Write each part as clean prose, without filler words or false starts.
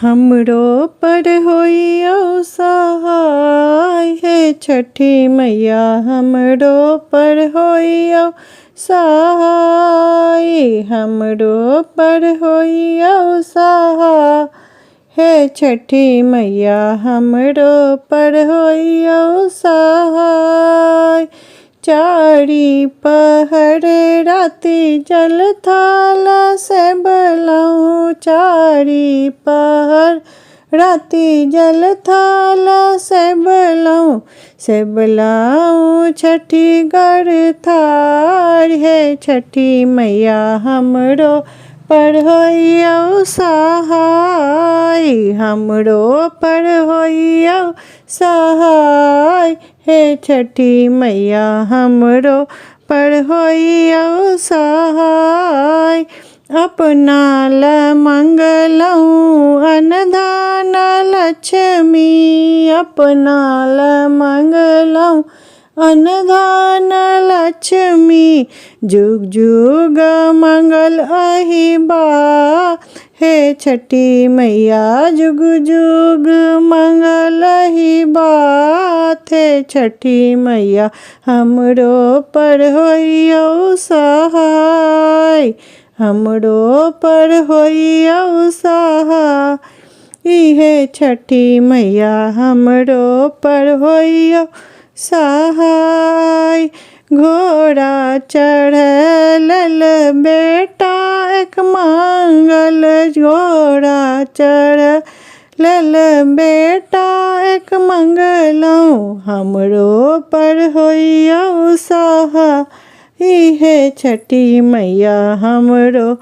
हमरो पर होइयो सहाय हे छठी मैया हमरो पर होइयो सहाय हमरो पर होइयो सहाय हे छठी मैया हमरो पर होइयो सहाय चारी पहर राति जल थाला से बलऊँ चारी पहर राति जल थाला से बलऊँ छठी गढ़ थार है छठी मैया हमरो पर होइयो सहाय हमरो पर होइयो सहाय हे छठी मैया हमरो पर होइयो सहाय अपना ल मंगलऊँ अनधान लक्ष्मी अपना ल मंगलऊँ अनधान लक्ष्मी जुग जुग मंगल अहिबा हे छठी मैया जुग जुग मंगल अहिबा हे छठी मैया हमरो पर होइयो सहाय हमरो पर होइयो सहाय हे छठी मैया हमरो पर होइयो सहाय घोड़ा चढ़ल बेटा एक मंगल घोड़ा चढ़ल बेटा एक मंगलऊँ हमरो पर होइयो सहाय हे छठी मैया हमरो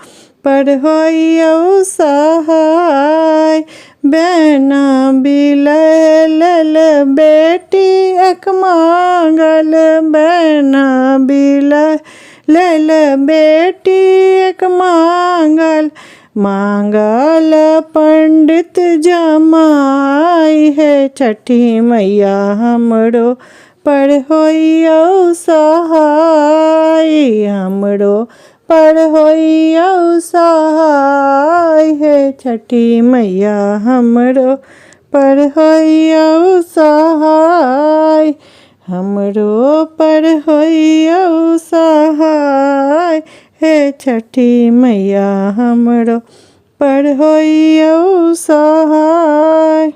पर होइयो सहाय बेना बिलल बेटी एक मांगल बेना बिलल बेटी एक मांगल पंडित जमाई है छठी मैया हमरो पर होइयो सहाय हमरो पर होइयो सहाय हे छठी मैया हमरो पर होइयो सहाय हमरो पर होइयो सहाय हे छठी मैया हमरो पर होइयो सहाय।